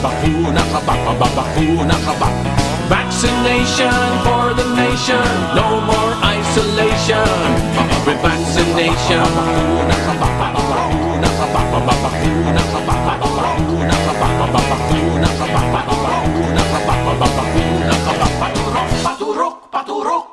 Pababakuna ka ba? Pababakuna ka ba? Vaccination for the nation, no more isolation. With vaccination, pababakuna ka ba? Pababakuna ka ba? Pababakuna ka ba? Pababakuna ka ba? Pababakuna ka ba? Pababakuna ka ba? Pababakuna ka ba? Paturok, paturok, paturok.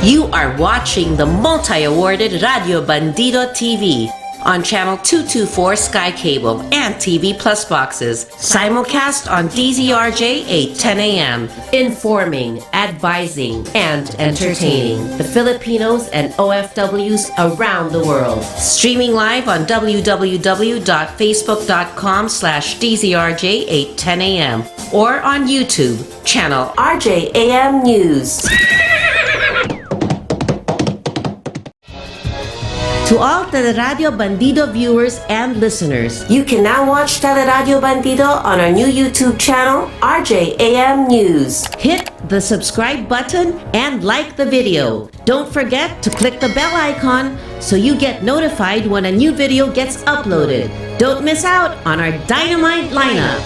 You are watching the multi-awarded Radio Bandido TV on Channel 224 Sky Cable and TV Plus boxes. Simulcast on DZRJ 8:10 a.m. Informing, advising, and entertaining the Filipinos and OFWs around the world. Streaming live on www.facebook.com/DZRJ 8:10 a.m. or on YouTube, channel RJAM News. To all Teleradio Bandido viewers and listeners, you can now watch Teleradio Bandido on our new YouTube channel, RJAM News. Hit the subscribe button and like the video. Don't forget to click the bell icon so you get notified when a new video gets uploaded. Don't miss out on our dynamite lineup.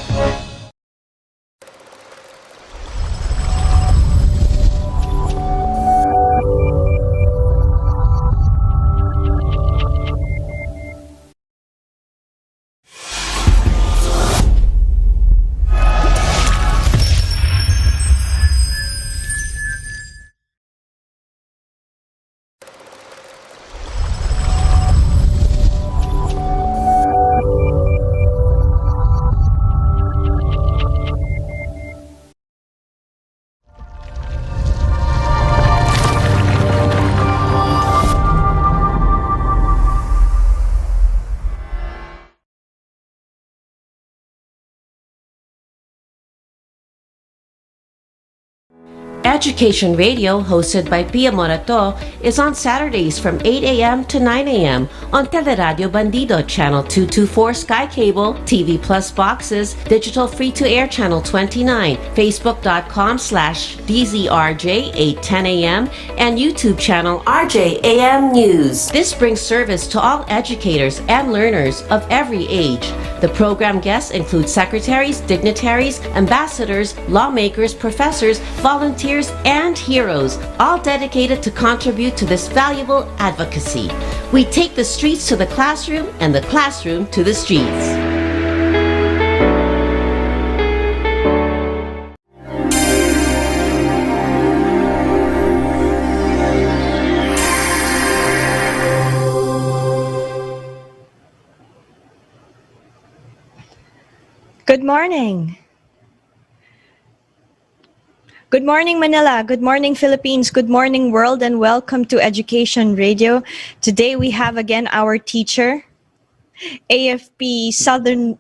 Education Radio, hosted by Pia Morato, is on Saturdays from 8 a.m. to 9 a.m. on Teleradio Bandido, Channel 224 Sky Cable, TV Plus boxes, digital free-to-air Channel 29, Facebook.com/DZRJ 8:10 a.m. and YouTube channel RJAM News. This brings service to all educators and learners of every age. The program guests include secretaries, dignitaries, ambassadors, lawmakers, professors, volunteers, and heroes, all dedicated to contribute to this valuable advocacy. We take the streets to the classroom and the classroom to the streets. Good morning. Good morning, Manila. Good morning, Philippines. Good morning, world, and welcome to Education Radio. Today we have again our teacher, AFP Southern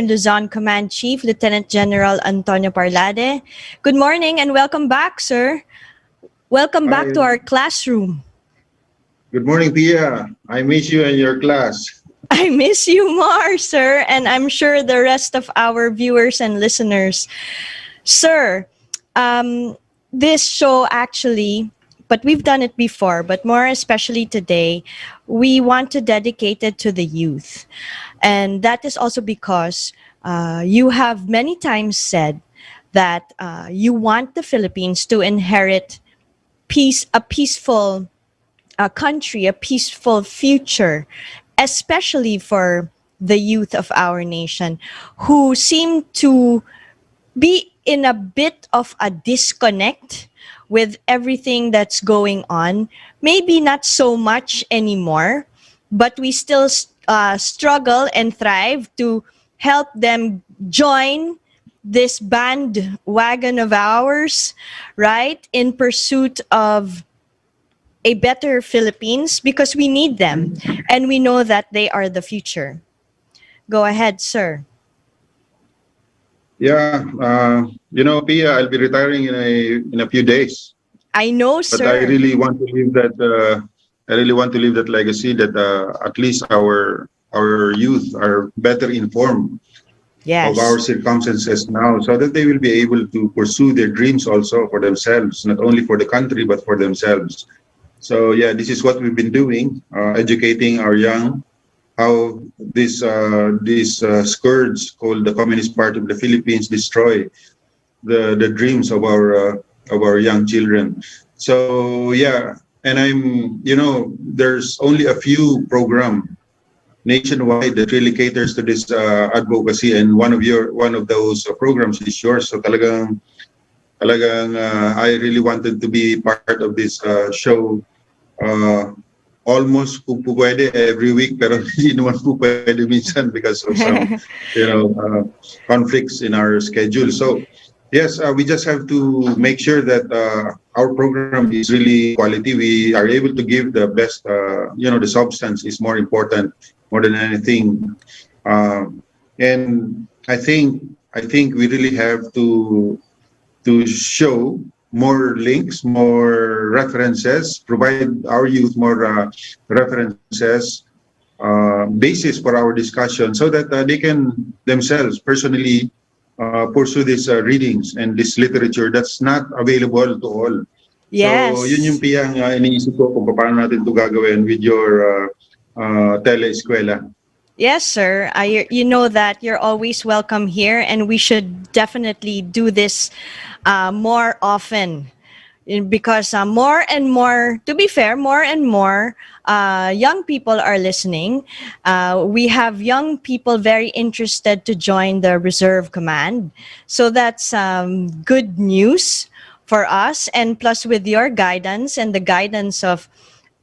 Luzon Command Chief, Lieutenant General Antonio Parlade. Good morning and welcome back, sir. Welcome back to our classroom. Good morning, Pia. I miss you and your class. I miss you more, sir, and I'm sure the rest of our viewers and listeners. Sir, this show actually, but we've done it before, but more especially today, we want to dedicate it to the youth. And that is also because you have many times said that you want the Philippines to inherit a peaceful country, a peaceful future, especially for the youth of our nation who seem to be in a bit of a disconnect with everything that's going on. Maybe not so much anymore, but we still struggle and thrive to help them join this bandwagon of ours, right? In pursuit of a better Philippines, because we need them and we know that they are the future. Go ahead, sir. Yeah, Pia, I'll be retiring in a few days. I know, But sir. I really want to leave that. I really want to leave that legacy that at least our youth are better informed Yes. of our circumstances now, so that they will be able to pursue their dreams also for themselves, not only for the country but for themselves. So yeah, this is what we've been doing, educating our young how this scourge called the Communist Party of the Philippines destroy the dreams of our young children. So yeah, and there's only a few program nationwide that really caters to this advocacy, and one of those programs is yours. So talagang I really wanted to be part of this show. Almost kung po pwede every week, pero hindi naman po pwede minsan because of some conflicts in our schedule. So yes, we just have to make sure that our program is really quality. We are able to give the best. The substance is more important more than anything. And I think we really have to show more links, more references, provide our youth more references, basis for our discussion, so that they can themselves personally pursue these readings and this literature that's not available to all. Yes. So yun yung piyang iniisip ko kung paano natin ito gagawin with your teleeskwela. Yes, sir. You know that you're always welcome here, and we should definitely do this more often, because more and more, to be fair, more and more young people are listening. We have young people very interested to join the Reserve Command. So that's good news for us. And plus, with your guidance and the guidance of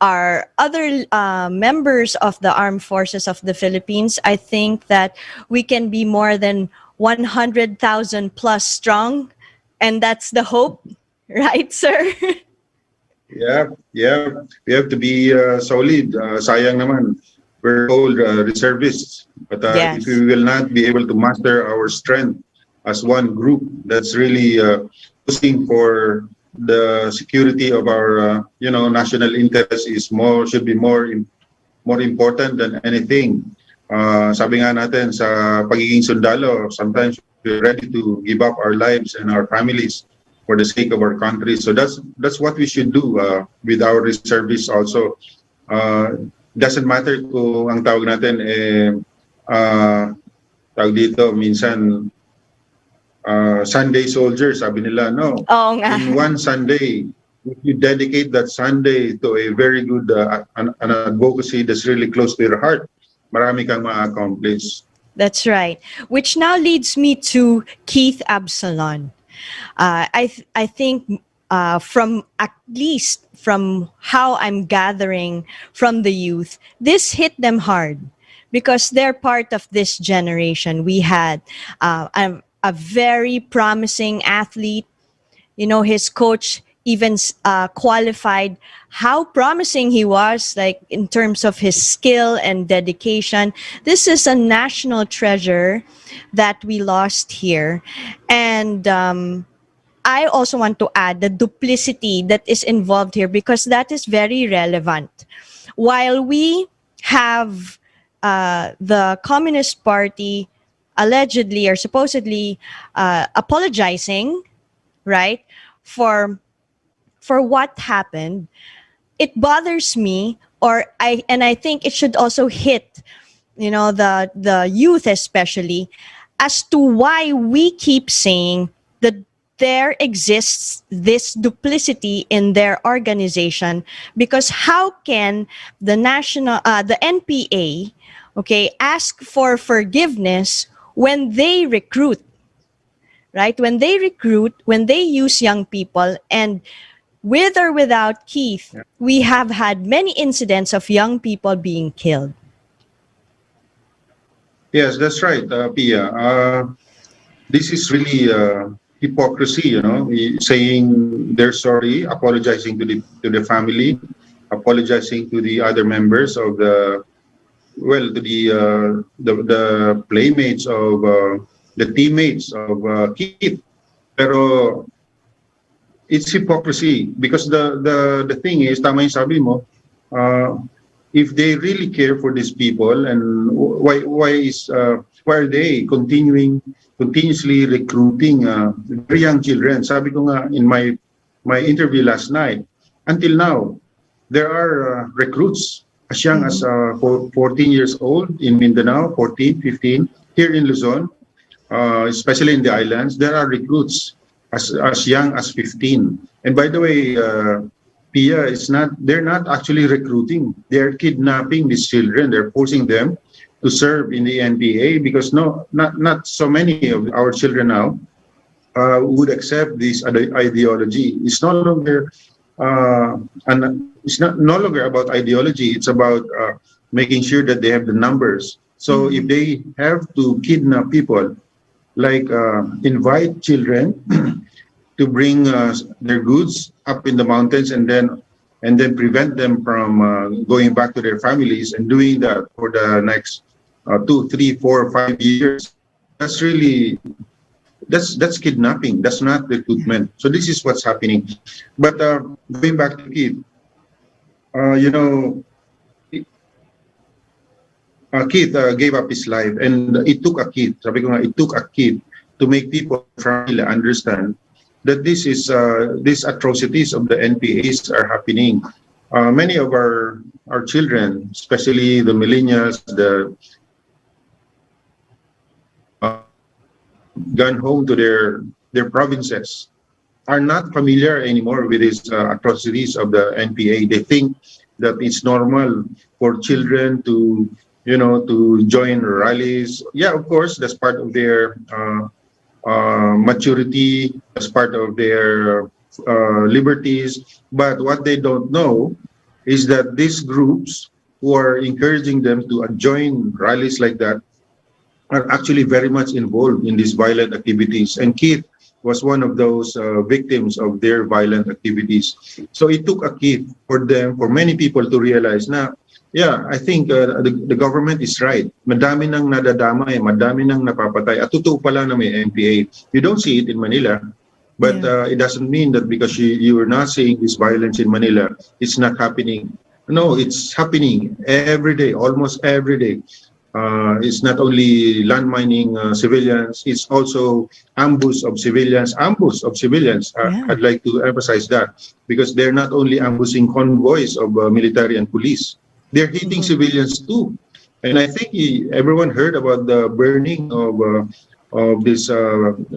our other members of the Armed Forces of the Philippines, I think that we can be more than 100,000 plus strong. And that's the hope, right, sir? Yeah. We have to be solid. Sayang naman, we're called reservists. But Yes. if we will not be able to master our strength as one group, that's really pushing for the security of our national interest should be more important than anything. Sabi nga natin sa pagiging sundalo, sometimes we're ready to give up our lives and our families for the sake of our country. So that's what we should do with our reservists also. Doesn't matter kung ang tawag natin tawag dito minsan Sunday soldiers, sabi nila, no. Oo nga. In one Sunday, if you dedicate that Sunday to a very good an advocacy that's really close to your heart, marami kang ma-accomplish. That's right. Which now leads me to Keith Absalon. I think from at least from how I'm gathering from the youth, this hit them hard because they're part of this generation. We had a very promising athlete. His coach even qualified how promising he was, like in terms of his skill and dedication. This is a national treasure that we lost here. And I also want to add the duplicity that is involved here, because that is very relevant. While we have the Communist Party allegedly or supposedly apologizing, right, for what happened, it bothers me, and I think it should also hit, the youth especially, as to why we keep saying that there exists this duplicity in their organization. Because how can the NPA, ask for forgiveness when they recruit, right? When they use young people, and with or without Keith, we have had many incidents of young people being killed. Yes, that's right, Pia. This is really hypocrisy, saying they're sorry, apologizing to the family, apologizing to the other members of the playmates of the teammates of Keith. Pero it's hypocrisy, because the thing is, tama yung sabi mo, if they really care for these people, and why are they continuously recruiting very young children? Sabi ko nga in my interview last night, until now there are recruits as young as 14 years old in Mindanao, 14, 15. Here in Luzon, especially in the islands, there are recruits as young as 15. And by the way, Pia, they're not actually recruiting. They're kidnapping these children. They're forcing them to serve in the NPA because not so many of our children now would accept this ideology. It's no longer it's no longer about ideology. It's about making sure that they have the numbers. So if they have to kidnap people, like invite children to bring their goods up in the mountains and then prevent them from going back to their families and doing that for the next 2, 3, 4, 5 years, that's really that's kidnapping. That's not recruitment. So this is what's happening. But going back to Keith, Keith gave up his life, and it took a kid. Sabi ko nga, it took a kid to make people from Manila understand that this is these atrocities of the NPAs are happening. Many of our children, especially the millennials, the gone home to their provinces, are not familiar anymore with these atrocities of the NPA. They think that it's normal for children to join rallies. Yeah, of course, that's part of their maturity, as part of their liberties. But what they don't know is that these groups who are encouraging them to join rallies like that are actually very much involved in these violent activities. And Keith was one of those victims of their violent activities. So it took a kid for many people to realize na, yeah, I think the government is right. Madami nang nadadamay, madami nang napapatay. At totoo pala na may NPA. You don't see it in Manila, but it doesn't mean that because you are not seeing this violence in Manila, it's not happening. No, it's happening every day, almost every day. It's not only landmining civilians, it's also ambush of civilians. I'd like to emphasize that because they're not only ambushing convoys of military and police, they're hitting civilians too. And I think everyone heard about the burning of this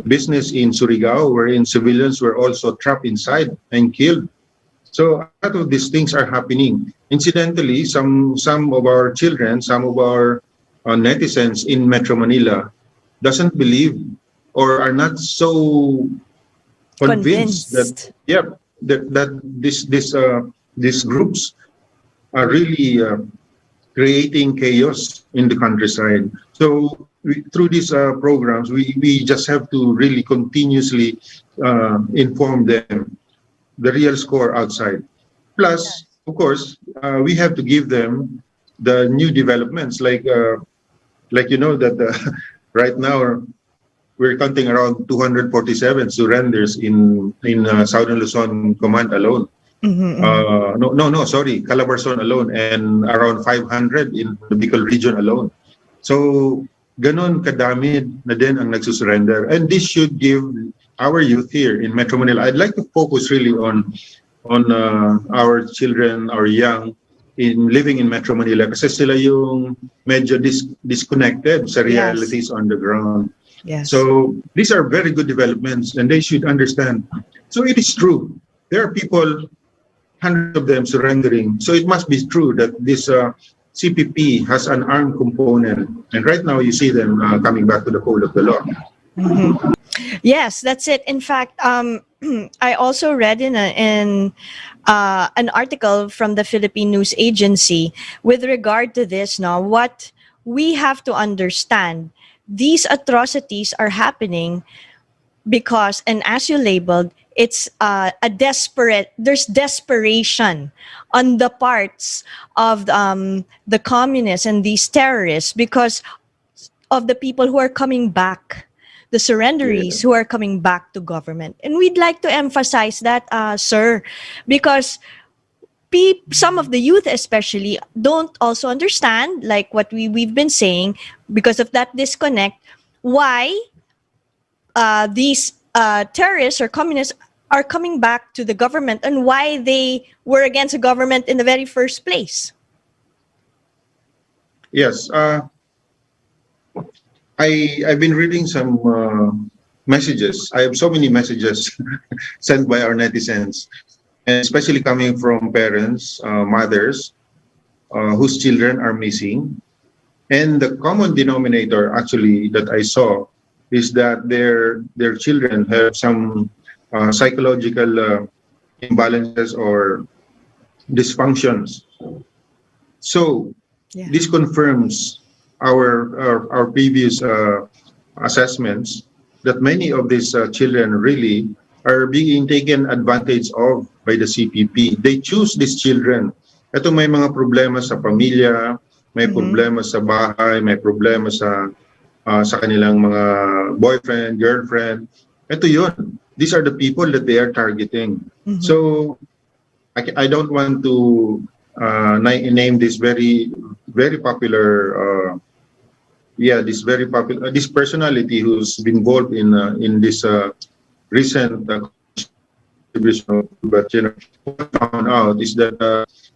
business in Surigao, wherein civilians were also trapped inside and killed. So a lot of these things are happening. Incidentally, some of our children, some of our netizens in Metro Manila doesn't believe or are not so convinced that these groups are really creating chaos in the countryside. So through these programs, we just have to really continuously inform them the real score outside. Plus, of course, we have to give them the new developments, like that right now we're counting around 247 surrenders in Southern Luzon Command alone. Sorry, Calabarzon alone, and around 500 in the Bicol region alone. So ganon kadami na din ang nagsusurrender, and this should give our youth here in Metro Manila. I'd like to focus really on our children, our young, in living in Metro Manila kasi sila yung medyo disconnected sa realities on the ground. Yes. So these are very good developments and they should understand. So it is true. There are people, hundreds of them surrendering. So it must be true that this CPP has an armed component. And right now you see them coming back to the fold of the law. Yes, that's it. In fact, I also read in an article from the Philippine News Agency with regard to this. Now, what we have to understand, these atrocities are happening because, and as you labeled, it's there's desperation on the parts of the communists and these terrorists because of the people who are coming back, the surrenderies who are coming back to government. And we'd like to emphasize that, sir, because some of the youth especially don't also understand, like what we've been saying, because of that disconnect, why these terrorists or communists are coming back to the government and why they were against the government in the very first place. Yes. I've been reading some messages. I have so many messages sent by our netizens, and especially coming from parents, mothers whose children are missing. And the common denominator actually that I saw is that their children have some psychological imbalances or dysfunctions. So Yeah. this confirms our previous assessments that many of these children really are being taken advantage of by the CPP. They choose these children. Ito may mga problema sa pamilya, may Mm-hmm. problema sa bahay, may problema sa kanilang mga boyfriend, girlfriend. Ito yun. These are the people that they are targeting. Mm-hmm. So I don't want to name this very popular this personality who's been involved in this recent contribution, but what I found out is that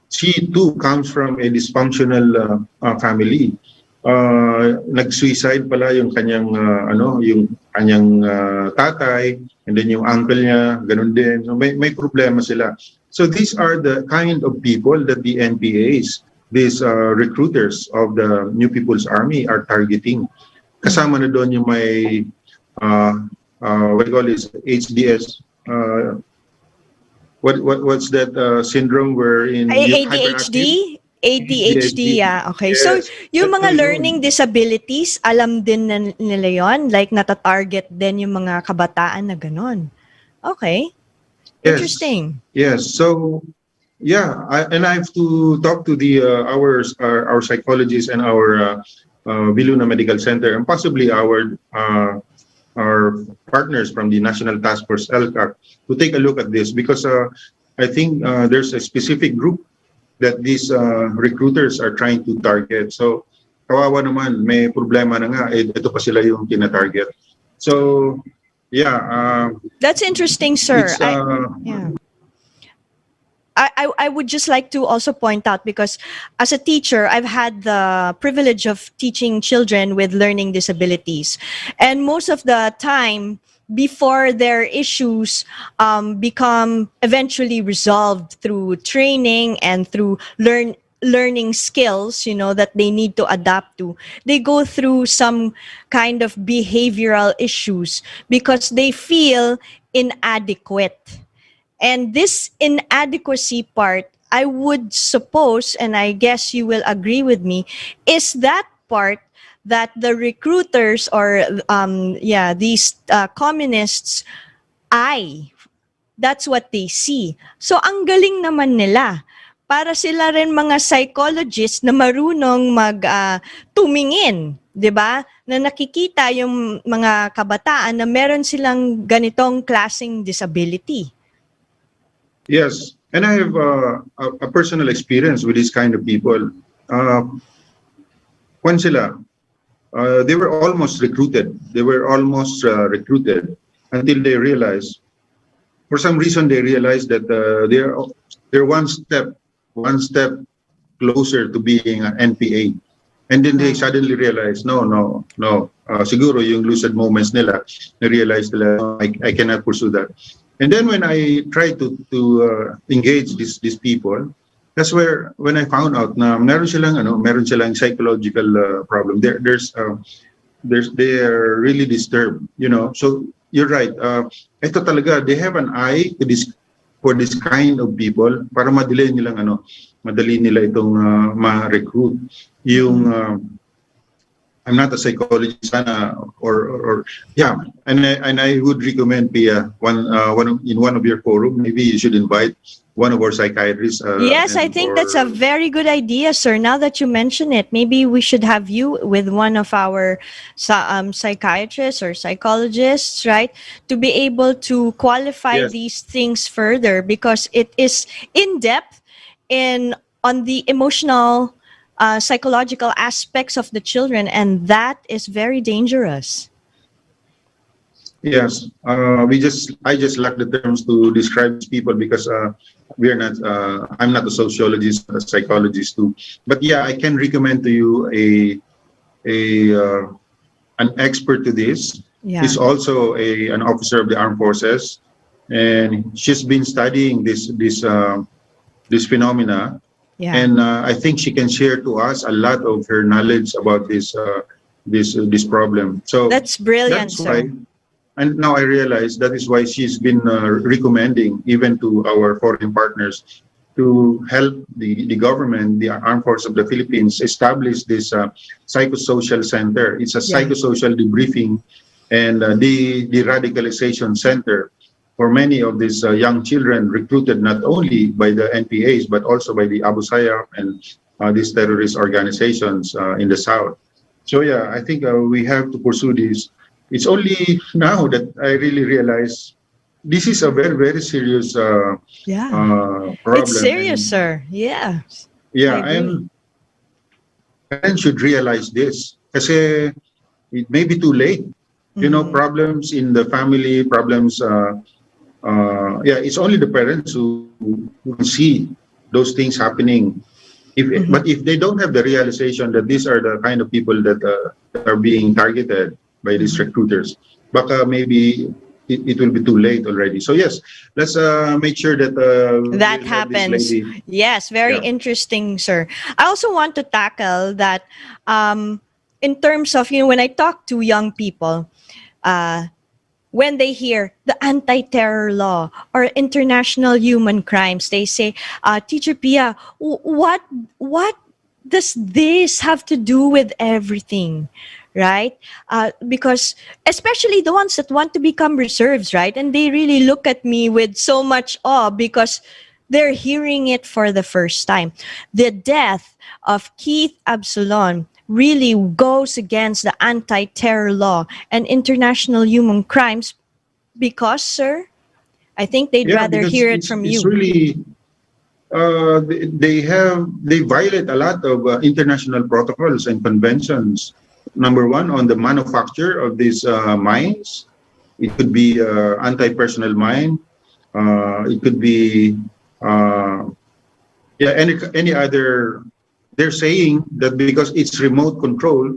she too comes from a dysfunctional family. Nag-suicide pala yung kanyang tatay, and then yung uncle niya ganun din. So may problema sila. So these are the kind of people that the NPAs, these recruiters of the New People's Army, are targeting. Kasama na doon yung may what do you call this, HDS, what's that syndrome wherein you're hyperactive? ADHD, yeah. Okay. Yes. So, yung Ito mga yun. learning disabilities, alam din nila yon, like nata-target din yung mga kabataan na ganon. Okay. Yes. Interesting. Yes. So, yeah, I have to talk to our psychologists and our Viluna Medical Center, and possibly our partners from the National Task Force LCAC to take a look at this, because I think there's a specific group that these recruiters are trying to target. So, kawawa naman, may problema na nga, ito pa sila yung tina-target. So, yeah. That's interesting, sir. It's, Yeah. I would just like to also point out, because as a teacher, I've had the privilege of teaching children with learning disabilities. And most of the time, before their issues become eventually resolved through training and through learning skills, that they need to adapt to, they go through some kind of behavioral issues because they feel inadequate. And this inadequacy part, I would suppose, and I guess you will agree with me, is that part that the recruiters or these communists, that's what they see. So ang galing naman nila. Para sila rin mga psychologists na marunong tumingin, 'di ba? Na nakikita yung mga kabataan na meron silang ganitong klaseng disability. Yes, and I have a personal experience with these kind of people. Kwan sila, they were almost recruited. They were almost recruited until they realized, for some reason, they realized that they're one step closer to being an NPA. And then they suddenly realized, no. Siguro yung lucid moments nila, na-realize nila, I cannot pursue that. And then when I tried to engage these people, that's where when I found out na meron silang psychological problem. They are really disturbed, So you're right. Ito talaga, they have an eye for this kind of people para madali nila itong ma-recruit. Yung I'm not a psychologist, or and I would recommend Pia in one of your forum. Maybe you should invite one of our psychiatrists. Yes, I think that's a very good idea, sir. Now that you mention it, maybe we should have you with one of our psychiatrists or psychologists, right, to be able to qualify these things further, because it is in depth on the emotional, psychological aspects of the children, and that is very dangerous. Yes, I just lack the terms to describe these people because we are not. I'm not a sociologist, a psychologist too. But yeah, I can recommend to you a an expert to this. Yeah. He's also an officer of the armed forces, and she's been studying this phenomena. Yeah. And I think she can share to us a lot of her knowledge about this problem. So That's brilliant, that's why. sir. And now I realize that is why she's been recommending even to our foreign partners to help the government, the Armed Forces of the Philippines, establish this psychosocial center. It's a Yeah. psychosocial debriefing and the radicalization center for many of these young children recruited not only by the NPAs but also by the Abu Sayyaf and these terrorist organizations in the south. So yeah, I think we have to pursue this. It's only now that I really realize this is a very, very serious Yeah. It's problem. serious, And sir. Yeah. I yeah, agree. and parents should realize this. Kasi it may be too late. You know, Mhm. problems in the family, problems. Yeah, it's only the parents who can see those things happening. Mhm. But if they don't have the realization that these are the kind of people that are being targeted by these Mhm. recruiters, baka maybe it will be too late already. So yes, let's make sure that That we'll have this happens. lady. Yes, very Yeah, interesting, sir. I also want to tackle that in terms of, when I talk to young people, uh, when they hear the anti-terror law or international human crimes, they say, Teacher Pia, what does this have to do with everything? Right? Because especially the ones that want to become reserves, right? And they really look at me with so much awe because they're hearing it for the first time. The death of Keith Absalon really goes against the anti-terror law and international human crimes because, sir, I think they'd yeah, rather because hear it from it's you. really they violate a lot of international protocols and conventions. Number one, on the manufacture of these mines, it could be anti-personnel mine. It could be uh, yeah, any other. They're saying that because it's remote control,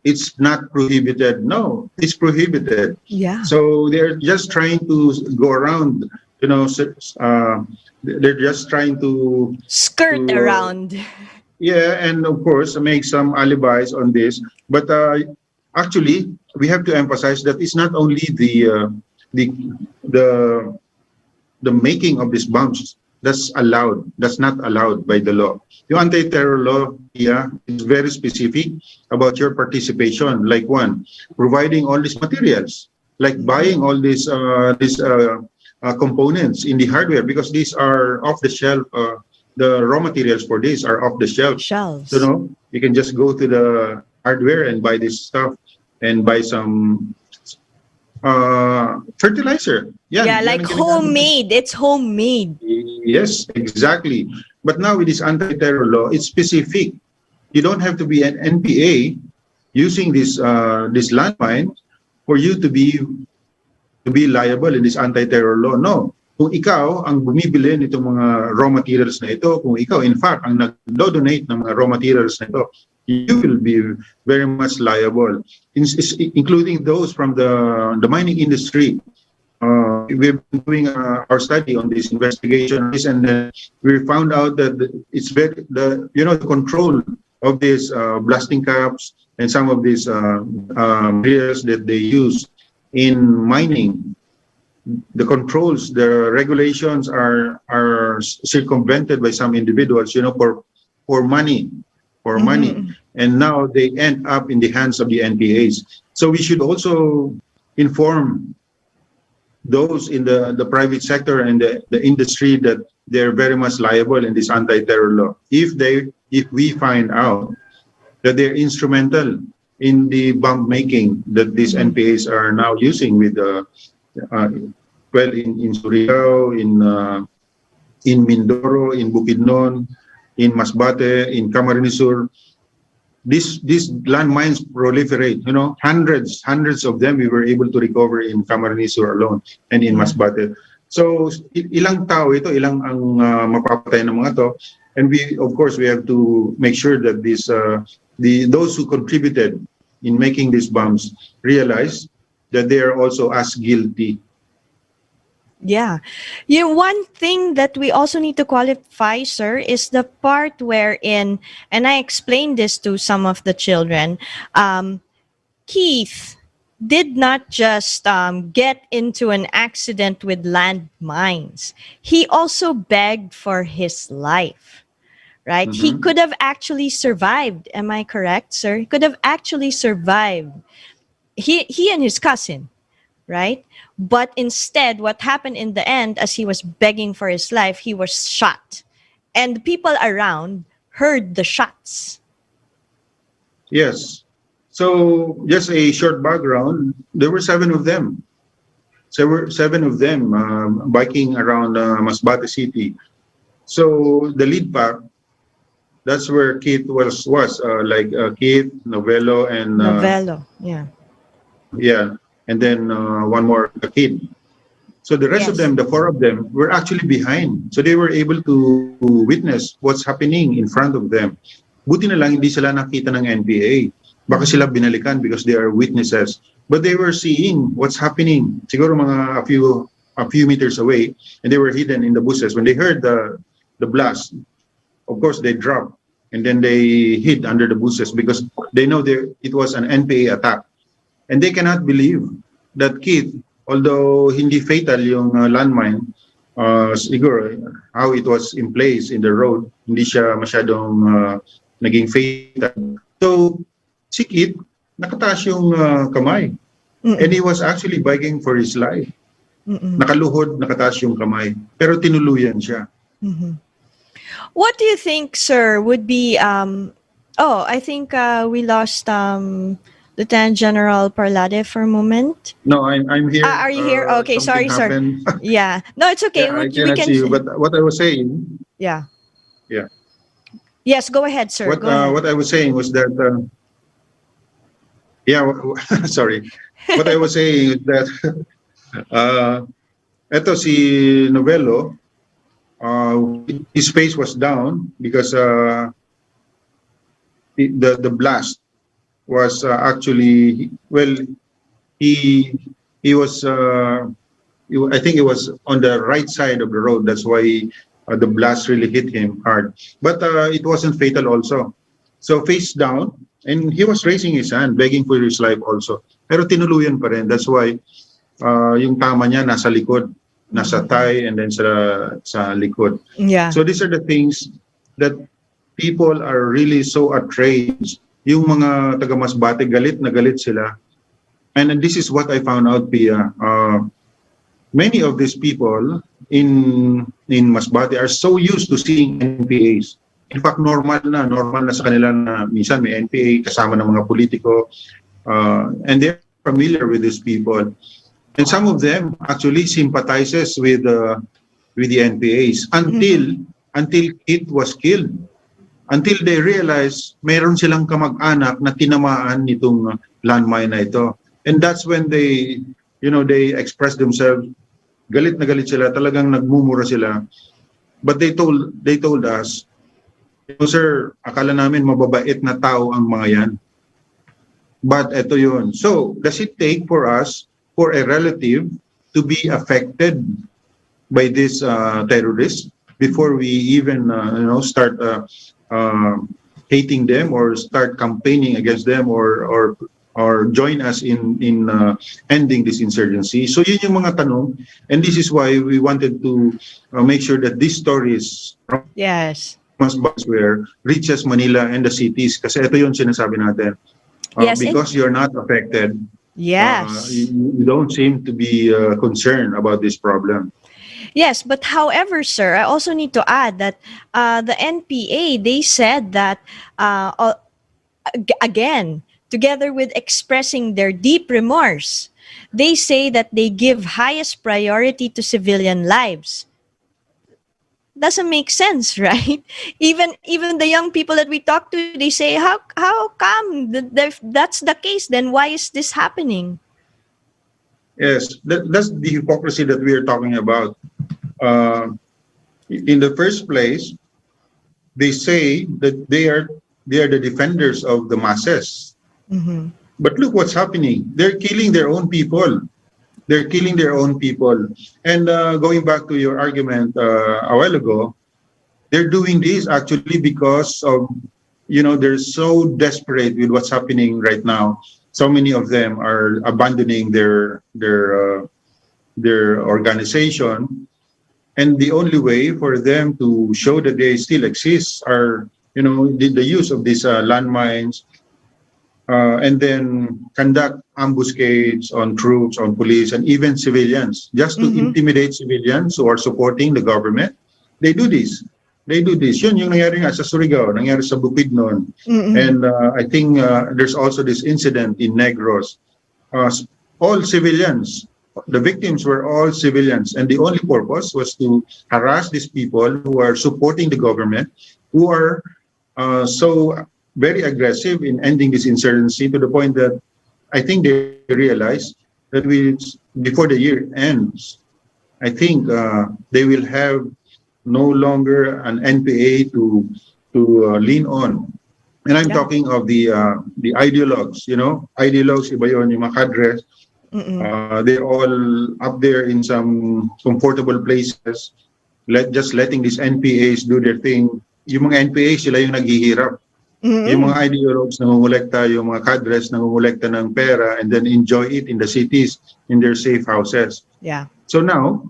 it's not prohibited. No, it's prohibited. Yeah. So they're just trying to go around. You know, they're just trying to Skirt around. yeah, and of course make some alibis on this. But actually, we have to emphasize that it's not only the the the making of these bombs that's allowed. That's not allowed by the law. The anti-terror law, yeah, is very specific about your participation. Like one, providing all these materials, like buying all these components in the hardware because these are off the shelf. The raw materials for this are off the shelf. You Shells. know, you can just go to the hardware and buy this stuff and buy some fertilizer. Yeah, Yan like ang ginagamit. homemade. It's homemade. Yes, exactly. But now with this anti-terror law, it's specific. You don't have to be an NPA using this landmine for you to be liable in this anti-terror law. No. Kung ikaw ang bumibili nitong mga raw materials na ito, kung ikaw in fact ang nag-donate ng mga raw materials na ito, you will be very much liable, including those from the mining industry. We've been doing our study on this investigation, and then we found out that it's very the control of these blasting caps and some of these materials that they use in mining. The controls, the regulations are circumvented by some individuals, for money, and now they end up in the hands of the NPAs. So we should also inform those in the private sector and the industry that they're very much liable in this anti-terror law. If we find out that they're instrumental in the bomb making that these NPAs are now using with in Surigao, in Mindoro, in Bukidnon, in Masbate, in Camarines Sur, these landmines proliferate. You know, hundreds of them we were able to recover in Camarines Sur alone and in Masbate. So ilang tao ito, ilang ang mapapatay ng mga to, and we of course we have to make sure that those who contributed in making these bombs realize that they are also as guilty. Yeah. One thing that we also need to qualify, sir, is the part wherein, and I explained this to some of the children, Keith did not just get into an accident with landmines. He also begged for his life, right? He could have actually survived. Am I correct, sir? He could have actually survived. He and his cousin, right? But instead, what happened in the end, as he was begging for his life, he was shot. And the people around heard the shots. Yes. So just a short background, there were seven of them. There were seven of them biking around Masbate City. So the lead pack, that's where Keith was Keith, Novello, and Novello, yeah. Yeah, and then one more kid. So the rest of them, the four of them, were actually behind. So they were able to witness what's happening in front of them. Buti na lang hindi sila nakita ng NPA. Baka sila binalikan because they are witnesses. But they were seeing what's happening. Siguro mga a few meters away, and they were hidden in the bushes. When they heard the blast, of course they dropped, and then they hid under the bushes because they know it was an NPA attack. And they cannot believe that Keith, although hindi fatal yung landmine, siguro how it was in place in the road, hindi siya masyadong naging fatal. So si Keith, nakataas yung kamay. And he was actually begging for his life. Nakaluhod, nakataas yung kamay. Pero tinuluyan siya. What do you think, sir, would be... I think we lost... Lieutenant General Parlade for a moment. No, I'm here. Are you here? Okay, sorry, sir. Yeah. No, it's okay. I cannot see you, but what I was saying... Yeah. Yeah. Yes, go ahead, sir. What I was saying was that... sorry. What I was saying is that... eto si Novello, his face was down because the blast was actually, well, he was I think it was on the right side of the road. That's why the blast really hit him hard. But it wasn't fatal also. So face down, and he was raising his hand, begging for his life also. Pero tinuluyan pa rin. That's why yung tama niya nasa likod, nasa thigh, and then sa likod. Yeah. So these are the things that people are really so outraged. Yung mga taga Masbate, galit na galit sila. And this is what I found out, Pia. Many of these people in Masbate are so used to seeing NPAs. In fact, normal na sa kanila na minsan may NPA kasama ng mga politiko. And they're familiar with these people. And some of them actually sympathizes with the NPAs until it was killed. Until they realize mayroon silang kamag-anak na tinamaan nitong landmine na ito. And that's when they express themselves. Galit na galit sila, talagang nagmumura sila. But they told us, sir, akala namin mababait na tao ang mga yan. But ito yun. So, does it take for us, for a relative, to be affected by this terrorist before we even start hating them or start campaigning against them or join us in ending this insurgency? So yun yung mga tanong, and this is why we wanted to make sure that these stories from where reaches Manila and the cities, kasi ito yung sinasabi natin. Because you're not affected, you don't seem to be concerned about this problem. Yes, but however, sir, I also need to add that the NPA, they said that, again, together with expressing their deep remorse, they say that they give highest priority to civilian lives. doesn't make sense, right? Even the young people that we talk to, they say, how come that's the case? Then why is this happening? Yes, that's the hypocrisy that we are talking about. Uh, in the first place, they say that they are the defenders of the masses. Mm-hmm. But look what's happening. They're killing their own people. They're killing their own people. And going back to your argument a while ago, they're doing this actually because of, they're so desperate with what's happening right now. So many of them are abandoning their organization, and the only way for them to show that they still exist are, the use of these landmines, and then conduct ambuscades on troops, on police, and even civilians, just to Mm-hmm. intimidate civilians who are supporting the government. They do this. Yun yung nangyari nga sa Surigao, nangyari sa Bukidnon. Mm-mm. And I think there's also this incident in Negros. All civilians, the victims were all civilians, and the only purpose was to harass these people who are supporting the government, who are so very aggressive in ending this insurgency, to the point that I think they realize that before the year ends, I think they will have no longer an NPA to lean on. And I'm Yeah. talking of the ideologues, ideologues, iba yun, yung mga cadres. Mm-mm. They're all up there in some comfortable places, just letting these NPAs do their thing. Yung mga NPAs, sila yung naghihirap. Mm-mm. Yung mga ideologues nangungulekta, yung mga cadres nangungulekta ng pera, and then enjoy it in the cities, in their safe houses. Yeah. So now,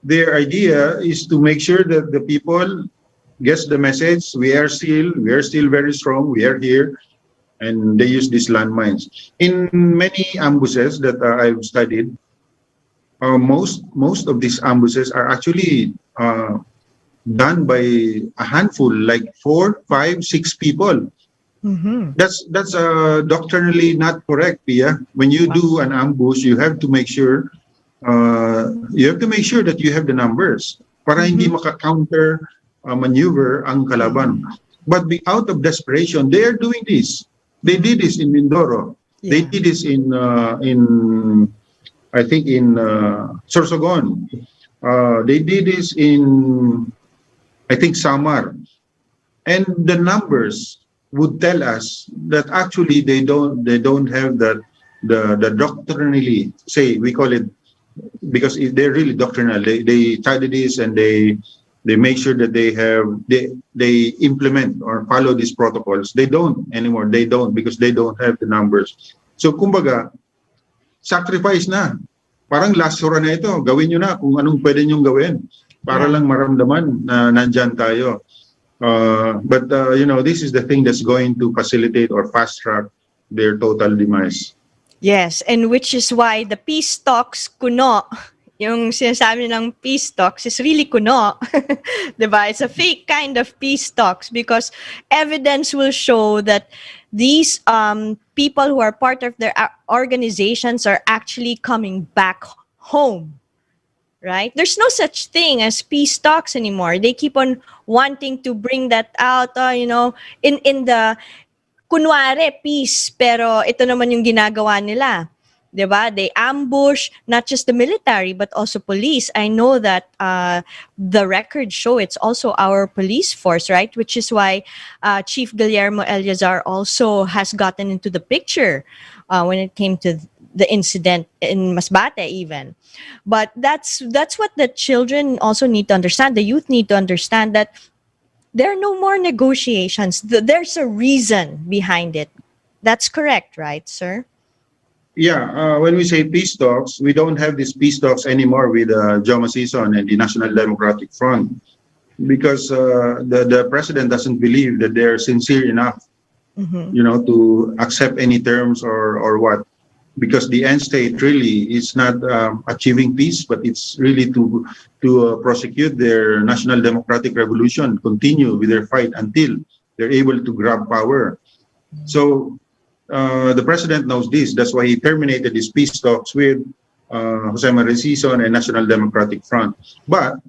their idea is to make sure that the people gets the message. We are still very strong. We are here, and they use these landmines. In many ambushes that I've studied, most of these ambushes are actually done by a handful, like 4, 5, 6 people. Mm-hmm. That's doctrinally not correct, Pia. When you do an ambush, you have to make sure that you have the numbers para hindi maka-counter maneuver ang kalaban. But out of desperation, they are doing this. They did this in Mindoro. Yeah. They did this in I think in Sorsogon. They did this in, I think, Samar. And the numbers would tell us that actually they don't have the doctrinally, say, we call it, because they're really doctrinal. They study this, and they make sure that they implement or follow these protocols. They don't anymore. They don't, because they don't have the numbers. So kumbaga, sacrifice na. Parang last hurrah na ito. Gawin nyo na kung anong pwede nyong gawin para lang maramdaman na nandyan tayo. But this is the thing that's going to facilitate or fast track their total demise. Yes, and which is why the peace talks, kuno, yung sinasabi ng peace talks is really kuno. Diba? It's a fake kind of peace talks, because evidence will show that these people who are part of their organizations are actually coming back home. Right? There's no such thing as peace talks anymore. They keep on wanting to bring that out, in the kunwari peace, pero ito naman yung ginagawa nila. 'Di ba? They ambush not just the military but also police. I know that the records show it's also our police force, right? Which is why Chief Guillermo Eleazar also has gotten into the picture when it came to the incident in Masbate even. But that's what the children also need to understand. The youth need to understand that there are no more negotiations. There's a reason behind it. That's correct, right, sir? Yeah, when we say peace talks, we don't have these peace talks anymore with Joma Sison and the National Democratic Front, because the president doesn't believe that they're sincere enough, to accept any terms or what. Because the end state really is not achieving peace, but it's really to prosecute their national democratic revolution, continue with their fight until they're able to grab power. So the president knows this. That's why he terminated his peace talks with Jose Maria Sison and National Democratic Front. But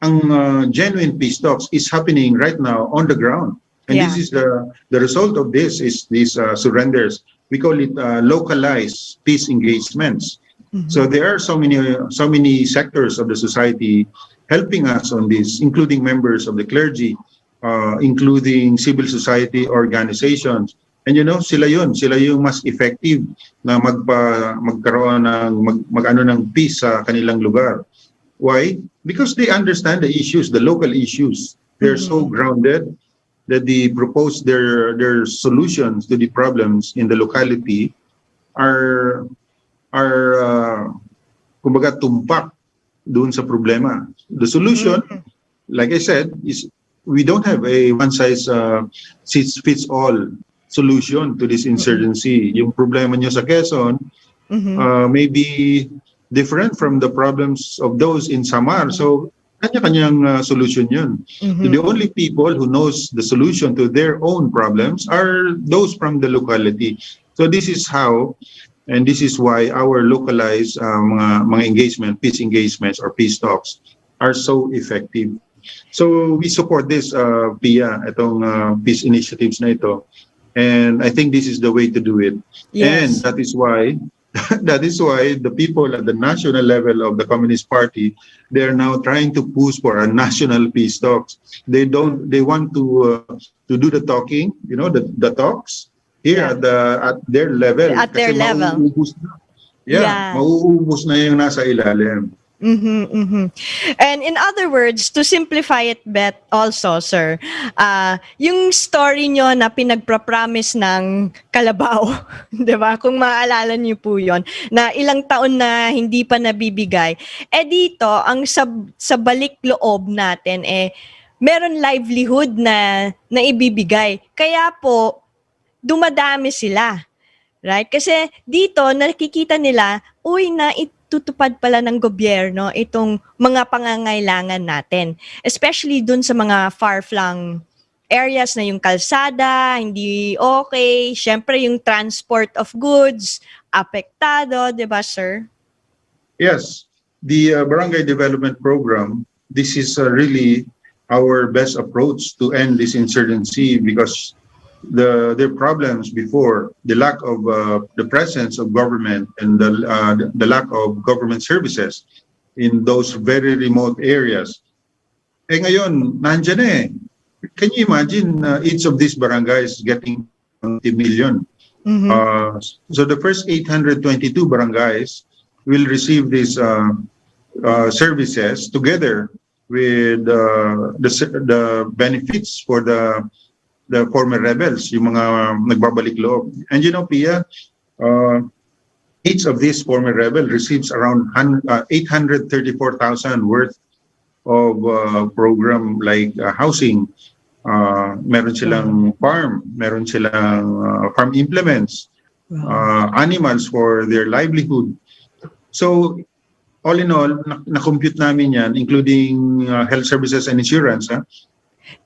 ang genuine peace talks is happening right now on the ground. And Yeah. this is the result of this is these surrenders. We call it localized peace engagements. So there are so many sectors of the society helping us on this, including members of the clergy, including civil society organizations. And sila yung mas effective na magkaroon ng ng peace sa kanilang lugar. Why? Because they understand the issues, the local issues. They're so grounded that they propose their solutions to the problems in the locality are kumbaga tumpak doon sa problema. The solution, like I said, is we don't have a one size fits all solution to this insurgency. Yung problema nyo sa Quezon may be different from the problems of those in Samar. So kanya-kanyang solution yun. So the only people who knows the solution to their own problems are those from the locality. So this is how, and this is why our localized mga engagement, peace engagements or peace talks are so effective. So we support this, Pia, itong peace initiatives na ito. And I think this is the way to do it. Yes. And that is why the people at the national level of the Communist Party, they are now trying to push for a national peace talks. They want to do the talking, the talks here at their level. At their level. Mauubos na yung nasa ilalim. And in other words, to simplify it also, sir, yung story nyo na pinagpropromise ng Kalabaw, di ba? Kung maaalala niyo po yon, na ilang taon na hindi pa nabibigay. Dito, ang sa balik loob natin, meron livelihood na ibibigay. Kaya po, dumadami sila. Right? Kasi dito, nakikita nila, tutupad pala ng gobyerno itong mga pangangailangan natin. Especially dun sa mga far-flung areas na yung kalsada, hindi okay. Siyempre, yung transport of goods, apektado, di ba, sir? Yes. The Barangay Development Program, this is really our best approach to end this insurgency because their problems before, the lack of the presence of government and the lack of government services in those very remote areas. Ngayon, nandyan Can you imagine each of these barangays getting 20 million? So the first 822 barangays will receive these services together with the benefits for the former rebels, yung mga nagbabalik loob. And Pia, each of these former rebels receives around 834,000 worth of program like housing. Meron silang farm, meron silang farm implements, animals for their livelihood. So, all in all, na-compute namin yan, including health services and insurance.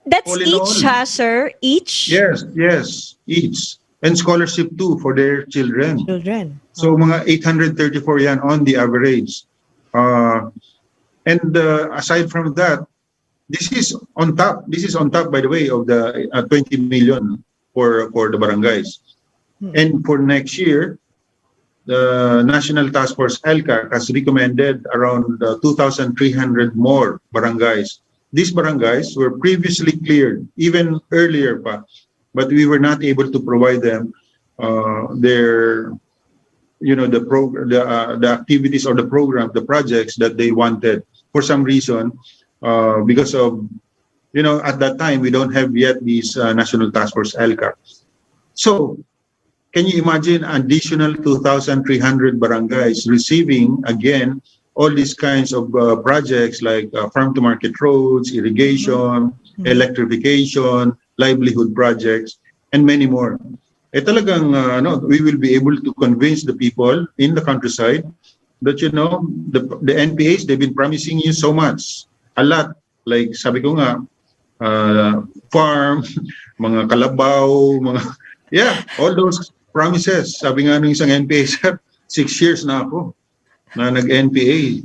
That's each, sir? Each? Yes, each. And scholarship too for their children. So mga 834 yan on the average. And aside from that, this is on top. This is on top, by the way, of the 20 million for the barangays. And for next year, the National Task Force ELCAC has recommended around 2,300 more barangays. These barangays were previously cleared, even earlier pa, but we were not able to provide them the activities or the program, the projects that they wanted for some reason, because of, at that time, we don't have yet these National Task Force ELCAC. So, can you imagine additional 2,300 barangays receiving, again, all these kinds of projects like farm-to-market roads, irrigation, electrification, livelihood projects, and many more. Talagang, we will be able to convince the people in the countryside that, the NPAs, they've been promising you so much, a lot. Like, sabi ko nga, farm, mga kalabaw, all those promises. Sabi nga nung isang NPA, sir, 6 years na ako na nag-NPA.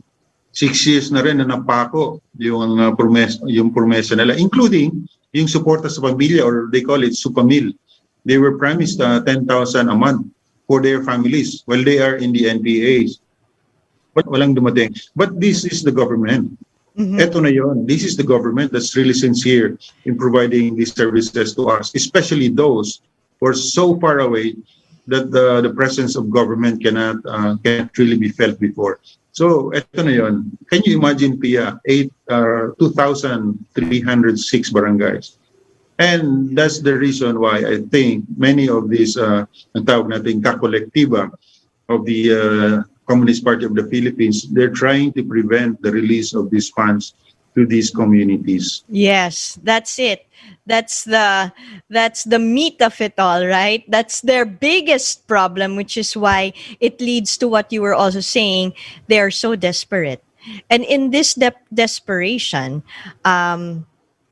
6 years na rin na napako yung promesa nila, including yung suporta sa pamilya, or they call it supamil. They were promised 10,000 a month for their families while they are in the NPAs. But walang dumating. But this is the government. Eto na yon. This is the government that's really sincere in providing these services to us, especially those who are so far away that the presence of government can't really be felt before. So eto na yon. Can you imagine, Pia, 2,306 barangays? And that's the reason why I think many of these ang tawag nating kakolektiba of the Communist Party of the Philippines, they're trying to prevent the release of these funds to these communities. Yes, that's it. That's the meat of it all, right? That's their biggest problem, which is why it leads to what you were also saying. They are so desperate. And in this desperation,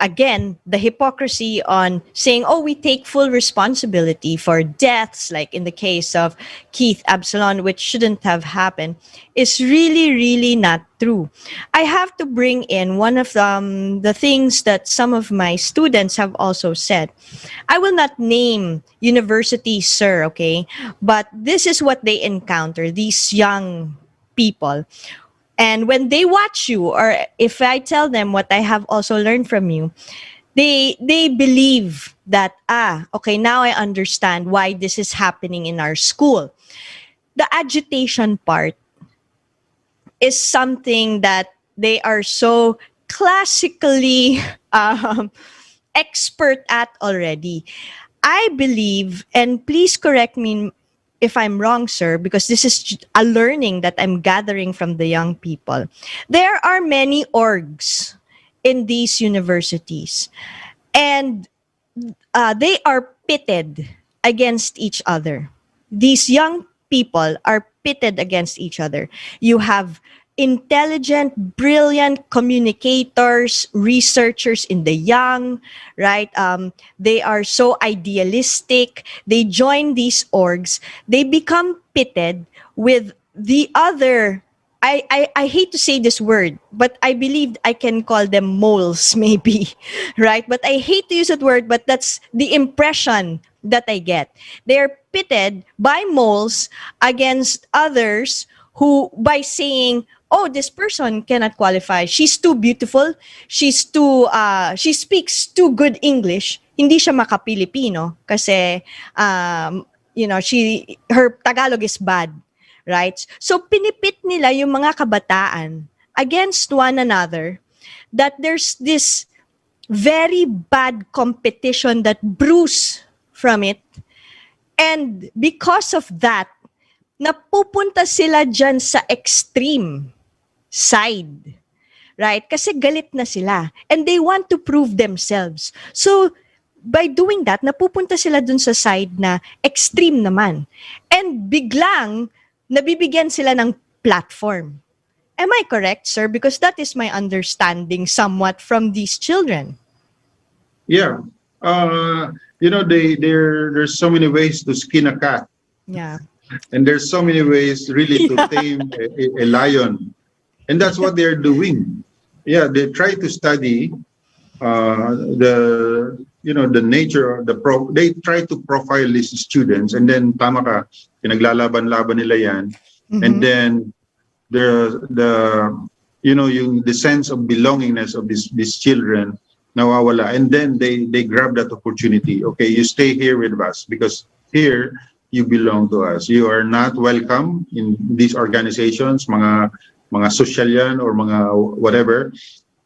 again, the hypocrisy on saying, oh, we take full responsibility for deaths, like in the case of Keith Absalon, which shouldn't have happened, is really, really not true. I have to bring in one of the things that some of my students have also said. I will not name universities, sir, okay? But this is what they encounter, these young people. And when they watch you, or if I tell them what I have also learned from you, they believe that, okay, now I understand why this is happening in our school. The agitation part is something that they are so classically expert at already. I believe, and please correct me if I'm wrong, sir, because this is a learning that I'm gathering from the young people. There are many orgs in these universities, and they are pitted against each other. These young people are pitted against each other. You have intelligent, brilliant communicators, researchers in the young, right? They are so idealistic. They join these orgs. They become pitted with the other. I hate to say this word, but I believe I can call them moles, maybe, right? But I hate to use that word, but that's the impression that I get. They're pitted by moles against others who, by saying, oh, this person cannot qualify. She's too beautiful. She's too, she speaks too good English. Hindi siya maka-Pilipino kasi, her Tagalog is bad, right? So pinipit nila yung mga kabataan against one another, that there's this very bad competition that brews from it. And because of that, napupunta sila dyan sa extreme side, right? Kasi galit na sila and they want to prove themselves. So by doing that, napupunta sila dun sa side na extreme naman. And biglang nabibigyan sila ng platform. Am I correct, sir? Because that is my understanding somewhat from these children. Yeah. There's so many ways to skin a cat. Yeah. And there's so many ways really to tame a lion. And that's what they're doing. Yeah, they try to study the nature of they try to profile these students, and then tama ka, pinaglalaban-laban nila yan. Mm-hmm. And then the sense of belongingness of these children nawawala, and then they grab that opportunity. Okay, you stay here with us because here you belong to us. You are not welcome in these organizations, mga social yan or mga whatever,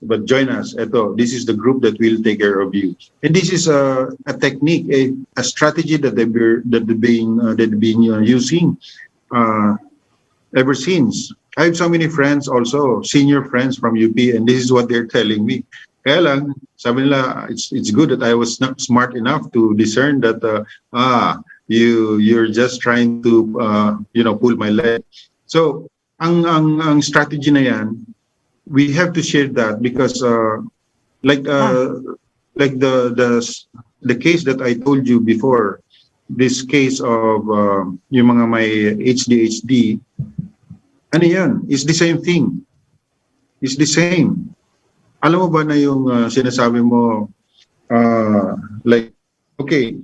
but join us. This is the group that will take care of you. And this is a technique, a strategy that they've been using ever since. I have so many friends also, senior friends from UP, and this is what they're telling me. Kaya lang, sabi nila, it's good that I was not smart enough to discern that you're just trying to pull my leg. So ang strategy na yan, we have to share that because like the case that I told you before, this case of yung mga may HDHD, ano yan, it's the same thing. is the same. Alam mo ba na yung sinasabi mo, like, okay,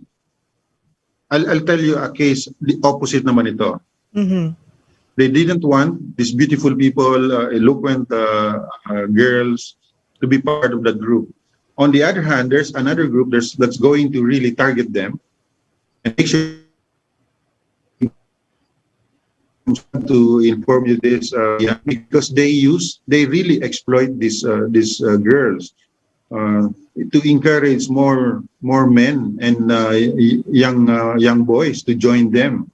I'll tell you a case, the opposite naman ito. Mm-hmm. They didn't want these beautiful people, eloquent girls to be part of that group. On the other hand, there's another group that's going to really target them and make sure to inform you this, because they really exploit these girls to encourage more men and young boys to join them.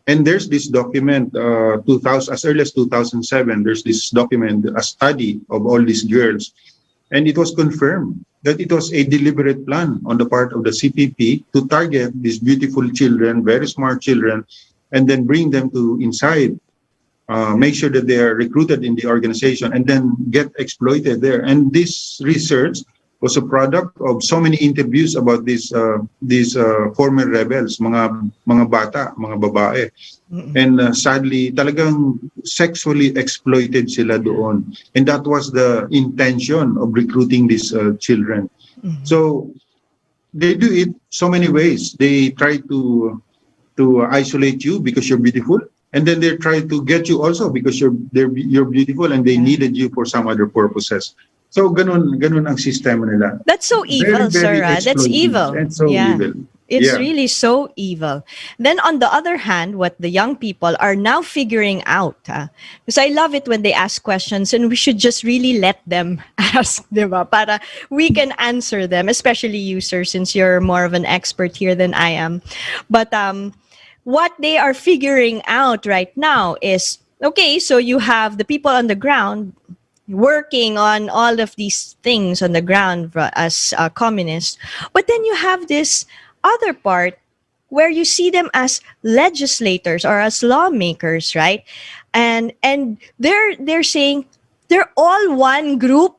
And there's this document, 2000, as early as 2007, there's this document, a study of all these girls. And it was confirmed that it was a deliberate plan on the part of the CPP to target these beautiful children, very smart children, and then bring them to inside, make sure that they are recruited in the organization, and then get exploited there. And this research was a product of so many interviews about these former rebels, mga bata, mga babae. And sadly, talagang sexually exploited sila doon. And that was the intention of recruiting these children. So they do it so many ways. They try to isolate you because you're beautiful, and then they try to get you also because you're beautiful and they needed you for some other purposes. So ganun ang sistema nila. That's so evil, Very, very sir. That's exploitive evil. and so evil. It's Yeah. really so evil. Then on the other hand, what the young people are now figuring out, because I love it when they ask questions and we should just really let them ask, diba? Para we can answer them, especially you, sir, since you're more of an expert here than I am. But what they are figuring out right now is, okay, so you have the people on the ground working on all of these things on the ground as communists, but then you have this other part where you see them as legislators or as lawmakers, right? And they're saying they're all one group,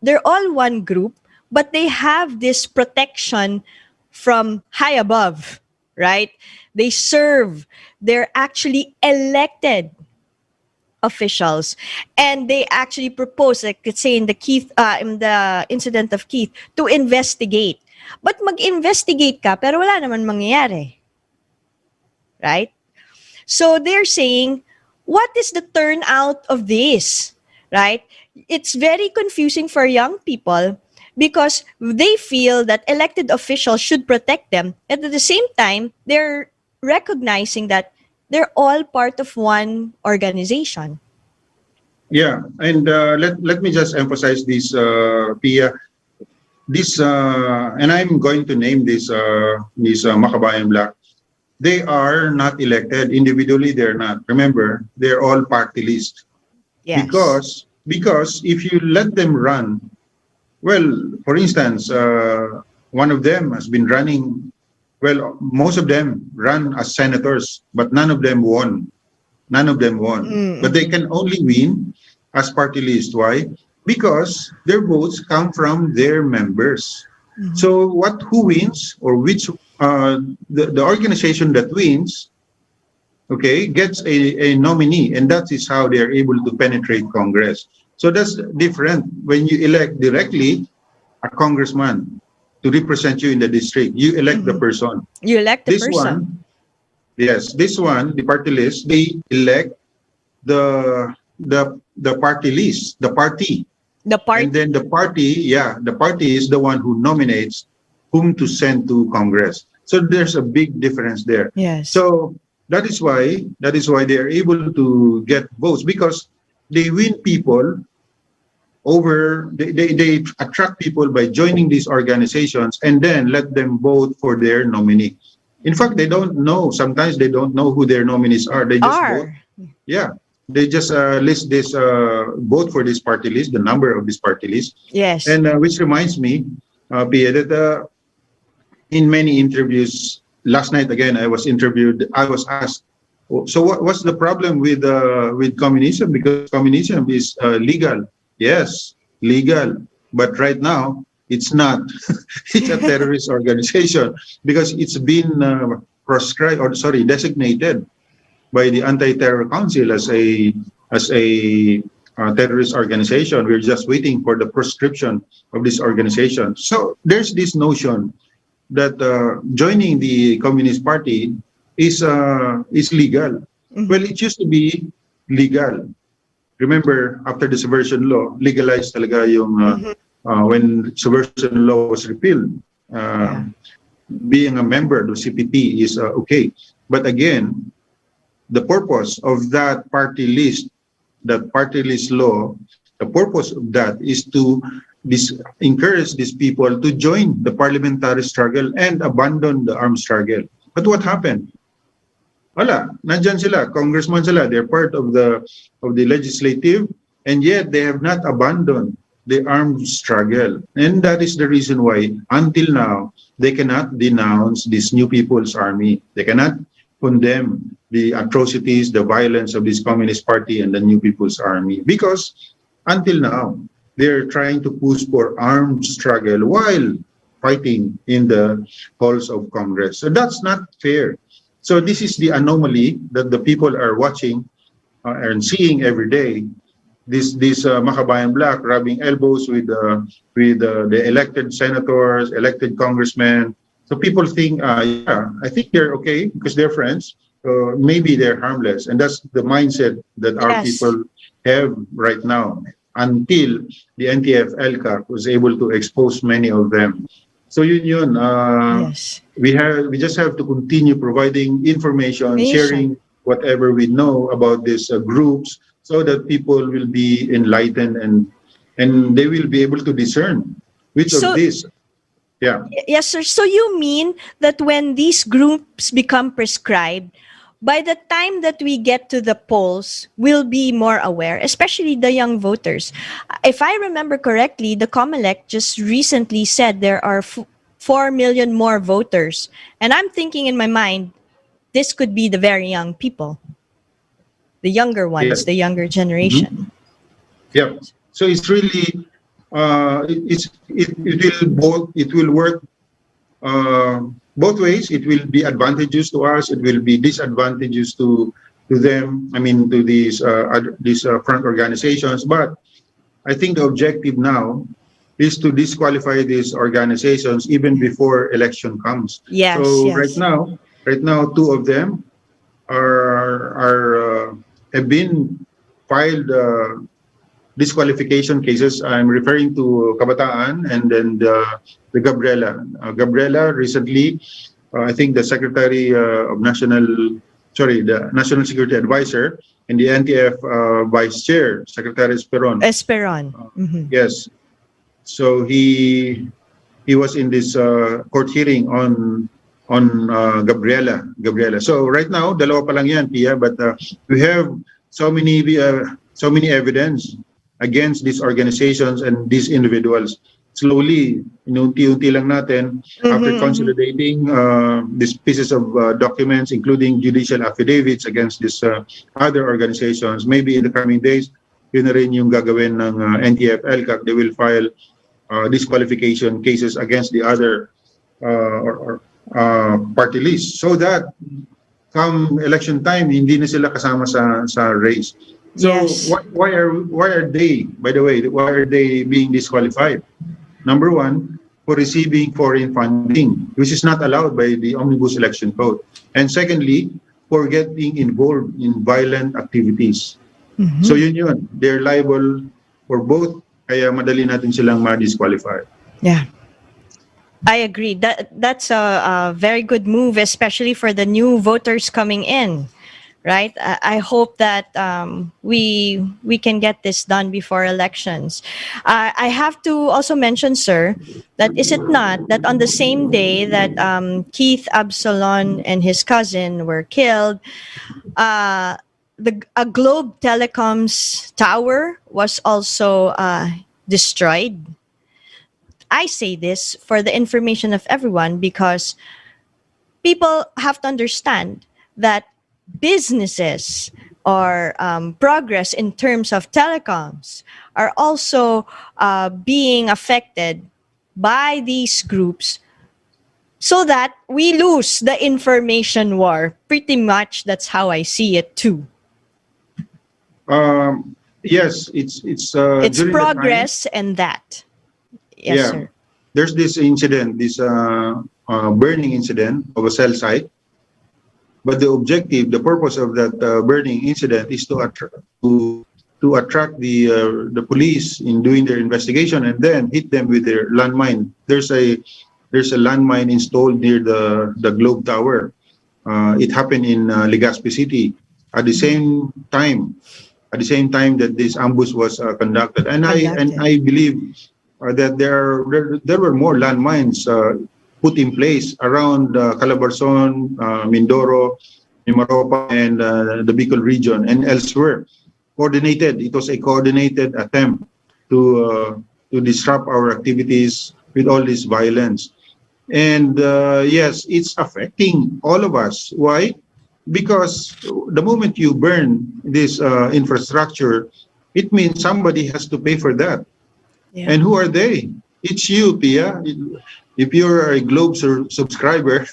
but they have this protection from high above, right? They serve, they're actually elected officials, and they actually propose, like let's say in the incident of Keith, to investigate. But mag-investigate ka pero wala naman mangyayari, right? So they're saying, what is the turnout of this, right? It's very confusing for young people because they feel that elected officials should protect them, and at the same time they're recognizing that they're all part of one organization. Yeah, and let me just emphasize this, Pia. This and I'm going to name this Makabayan Black. They are not elected individually. They're not. Remember, they're all party list. Yes. Because if you let them run, well, for instance, one of them has been running. Well, most of them run as senators, but none of them won. But they can only win as party list. Why? Because their votes come from their members. So who wins, or which the organization that wins, okay, gets a nominee, and that is how they are able to penetrate Congress. So that's different when you elect directly a congressman to represent you in the district. You elect the person. You elect the This person. this one, the party list, they elect the party list, the party. The party. And then the party is the one who nominates whom to send to Congress. So there's a big difference there. Yes. So that is why they are able to get votes, because they win people over, they attract people by joining these organizations and then let them vote for their nominee. In fact, they don't know. Sometimes they don't know who their nominees are. They just vote. Yeah. They just list this, vote for this party list, the number of this party list. Yes. And which reminds me, Pia, that in many interviews, last night again, I was interviewed, I was asked, so what's the problem with communism? Because communism is legal. Yes, legal. But right now, it's not. It's a terrorist organization because it's been designated by the Anti-Terror Council as a terrorist organization. We're just waiting for the proscription of this organization. So there's this notion that joining the Communist Party is legal. Well, it used to be legal. Remember, after the subversion law, legalized talaga yung when subversion law was repealed. Being a member of the CPP is okay. But again, the purpose of that party list law, the purpose of that is to encourage these people to join the parliamentary struggle and abandon the armed struggle. But what happened? Wala, nandyan sila, congressman sila, they're part of the legislative, and yet they have not abandoned the armed struggle. And that is the reason why, until now, they cannot denounce this New People's Army. They cannot condemn the atrocities, the violence of this Communist Party and the New People's Army. Because until now, they're trying to push for armed struggle while fighting in the halls of Congress. So that's not fair. So this is the anomaly that the people are watching and seeing every day. This Makabayan Black rubbing elbows with the elected senators, elected congressmen. So people think, yeah, I think they're okay because they're friends. Maybe they're harmless, and that's the mindset that our people have right now. Until the NTF-ELCAC was able to expose many of them. So yun. We just have to continue providing information, sharing whatever we know about these groups, so that people will be enlightened and they will be able to discern which of these. Yeah. Yes, sir. So you mean that when these groups become prescribed, by the time that we get to the polls, we'll be more aware, especially the young voters. If I remember correctly, the COMELEC just recently said there are 4 million more voters. And I'm thinking in my mind, this could be the very young people, the younger ones, the younger generation. Yeah. So it's really, it will work both ways. It will be advantageous to us. It will be disadvantageous to them. I mean, to these front organizations. But I think the objective now is to disqualify these organizations even before election comes. Yes. So right now, two of them have been filed disqualification cases. I'm referring to Kabataan and then the Gabriela. Gabriela recently, I think the the National Security Advisor and the NTF Vice Chair, Secretary Esperon. Yes. So he was in this court hearing on Gabriela. So right now, dalawa pa lang yan, Pia, but we have so many evidence against these organizations and these individuals. Slowly, unti-unti lang natin, after consolidating these pieces of documents, including judicial affidavits against these other organizations, maybe in the coming days, yun na rin yung gagawin ng NTF-ELCAC. They will file disqualification cases against the other party list, so that come election time, hindi na sila kasama sa race. So why are they, by the way, why are they being disqualified? Number one, for receiving foreign funding, which is not allowed by the Omnibus Election Code. And secondly, for getting involved in violent activities. So yun. They're liable for both, kaya madali natin silang ma-disqualify. Yeah. I agree. That's a very good move, especially for the new voters coming in. Right? I hope that we can get this done before elections. I have to also mention, sir, that is it not that on the same day that Keith Absalon and his cousin were killed, a Globe Telecom's tower was also destroyed. I say this for the information of everyone because people have to understand that businesses or progress in terms of telecoms are also being affected by these groups, so that we lose the information war. Pretty much that's how I see it too. yes, it's It's during the time. progress and that. Yes, Yeah, sir. there's this incident, this burning incident of a cell site. But the objective, the purpose of that burning incident is to attract the police in doing their investigation and then hit them with their landmine. There's a landmine installed near the Globe Tower. It happened in Legazpi City at the same time. At the same time that this ambush was conducted, and Conducted. I believe that there were more landmines put in place around Calabarzon, Mindoro, Mimaropa, and the Bicol region and elsewhere. Coordinated. It was a coordinated attempt to disrupt our activities with all this violence. And yes, it's affecting all of us. Why? Because the moment you burn this infrastructure, it means somebody has to pay for that. Yeah. And who are they? It's you, Pia. If you're a Globe subscriber,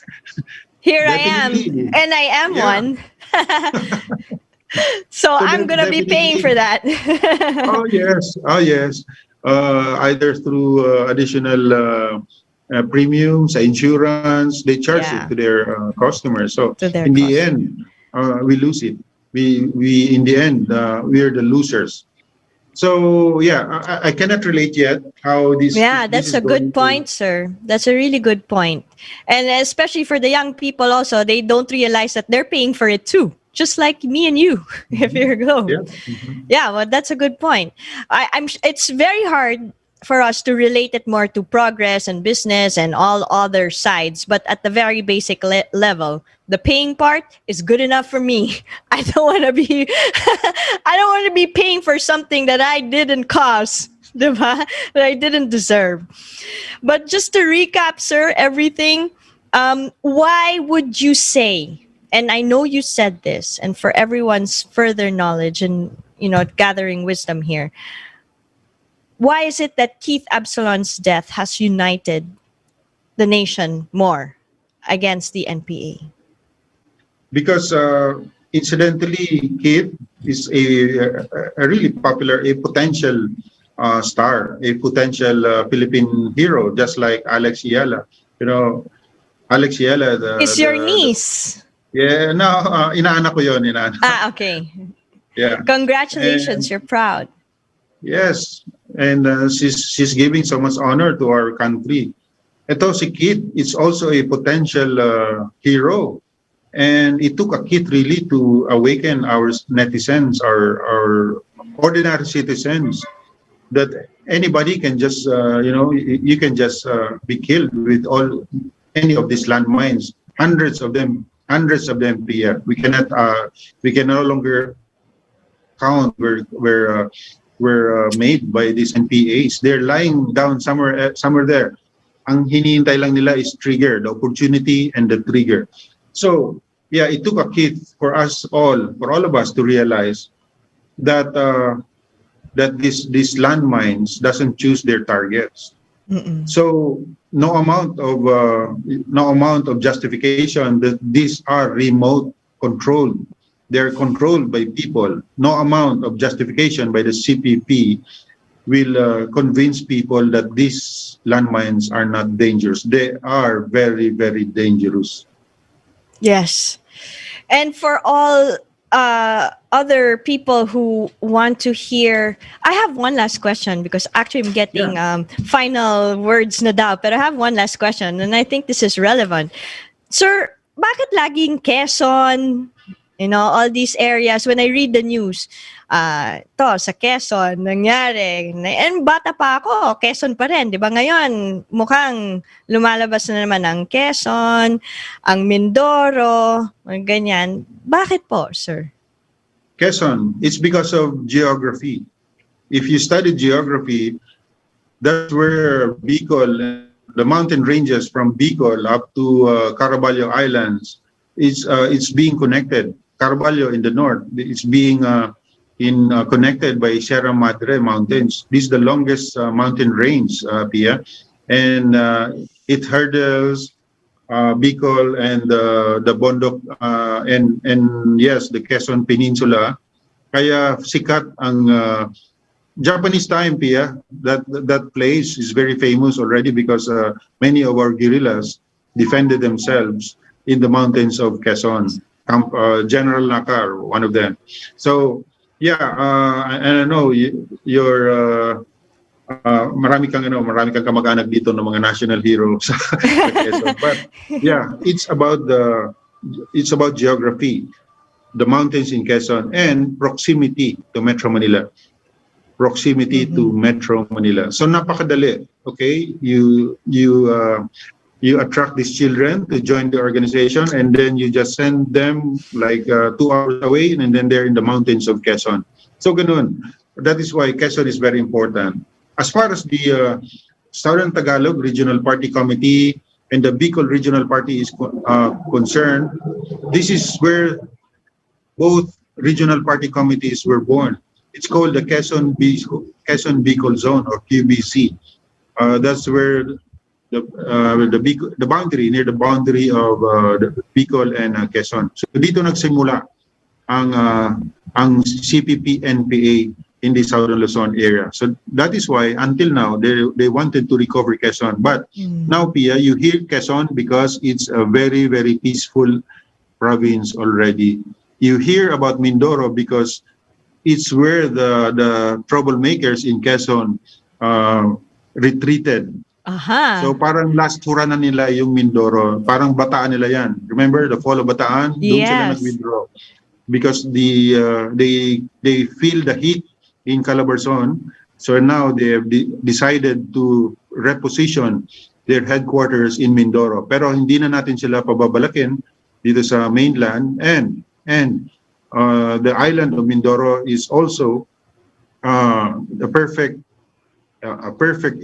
Here I am, definitely. and I am Yeah. one. So I'm gonna be paying for that. Oh yes, oh yes. Either through additional premiums, insurance, they charge Yeah. it to their customers. So To their in the customers. end, we lose it. We in the end, we're the losers. So yeah, I cannot relate yet how this. Yeah, this that's is a going good point, sir. That's a really good point. And especially for the young people also, they don't realize that they're paying for it too. Just like me and you, if you're Globe. Yeah. Mhm. Yeah, well, that's a good point. It's very hard for us to relate it more to progress and business and all other sides, but at the very basic level, the paying part is good enough for me. I don't want to be I don't want to be paying for something that I didn't cause, diba? That I didn't deserve. But just to recap, sir, everything, why would you say, and I know you said this, and for everyone's further knowledge and gathering wisdom here, why is it that Keith Absalon's death has united the nation more against the NPA? Because incidentally, Kid is a really popular, a potential star, a potential Philippine hero, just like Alex Yala. You know, Alex Yala. Is your niece? Yeah, no, inaanak ko yun, inaanak. Okay. Yeah. Congratulations, And- you're proud. Yes, and she's giving so much honor to our country. Ito si Kid is also a potential hero, and it took a kid really to awaken our netizens, our ordinary citizens, that anybody can just you can just be killed with any of these landmines, hundreds of them, Pia. We can no longer count were made by these NPAs. They're lying down somewhere there. Ang hinihintay lang nila is trigger, the opportunity and the trigger. So yeah, it took a kid for all of us to realize that that these landmines doesn't choose their targets. Mm-mm. So no amount of justification that these are remote controlled. They're controlled by people. No amount of justification by the CPP will convince people that these landmines are not dangerous. They are very, very dangerous. Yes. And for all other people who want to hear, I have one last question because actually I'm getting final words na daw. Pero I have one last question and I think this is relevant. Sir, bakit laging Quezon, all these areas, when I read the news, to sa Quezon, nangyari. And bata pa ako, Quezon pa rin. Di ba ngayon, mukhang lumalabas na naman ang Quezon, ang Mindoro, ganyan. Bakit po, sir? Quezon, it's because of geography. If you study geography, that's where Bicol, the mountain ranges from Bicol up to Caraballo Islands, it's being connected. Caraballo in the north, it's being connected by Sierra Madre Mountains. This is the longest mountain range, Pia, and it hurdles Bicol and the Bondok and yes, the Quezon Peninsula, Kaya sikat ang Japanese time, Pia. That place is very famous already because many of our guerrillas defended themselves in the mountains of Quezon. General Nakar, one of them. So yeah, and I know you're marami kang kamag-anak dito ng mga national heroes sa Quezon. But yeah, it's about geography, the mountains in Quezon, and proximity to Metro Manila. Proximity to Metro Manila. So napakadali. Okay, you attract these children to join the organization, and then you just send them like 2 hours away, and then they're in the mountains of Quezon. So ganun. That is why Quezon is very important. As far as the Southern Tagalog Regional Party Committee and the Bicol Regional Party is concerned, this is where both regional party committees were born. It's called the Quezon Bicol Zone, or QBC. That's where the boundary, near the boundary of the Bicol and Quezon. So dito nagsimula ang CPP-NPA in the Southern Luzon area. So that is why until now they wanted to recover Quezon. But now, Pia, you hear Quezon because it's a very, very peaceful province already. You hear about Mindoro because it's where the troublemakers in Quezon retreated. Aha. So parang last hura na nila yung Mindoro. Parang Bataan nila yan. Remember the fall of Bataan? Doon sila nag-withdraw. Because they feel the heat in Calabarzon. So now they have decided to reposition their headquarters in Mindoro. Pero hindi na natin sila pababalakin dito sa mainland. And the island of Mindoro is also a perfect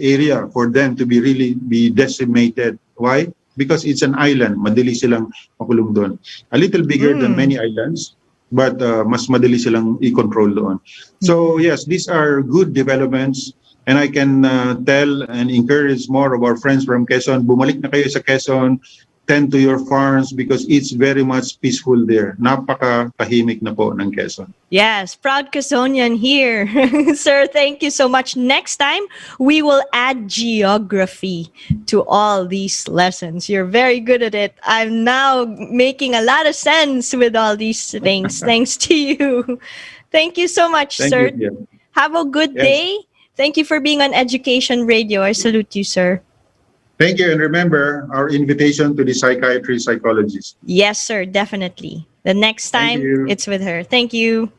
area for them to be decimated. Why? Because it's an island. Madali silang makulong doon. A little bigger than many islands, but mas madali silang i-control doon. So yes, these are good developments, and I can tell and encourage more of our friends from Quezon. Bumalik na kayo sa Quezon, tend to your farms because it's very much peaceful there. Napaka-tahimik na po ng Quezon. Yes, proud Quezonian here. Sir, thank you so much. Next time, we will add geography to all these lessons. You're very good at it. I'm now making a lot of sense with all these things, thanks to you. Thank you so much, sir. You. Have a good day. Thank you for being on Education Radio. I salute you, sir. Thank you. And remember our invitation to the psychiatry psychologist. Yes, sir, definitely. The next time, it's with her. Thank you.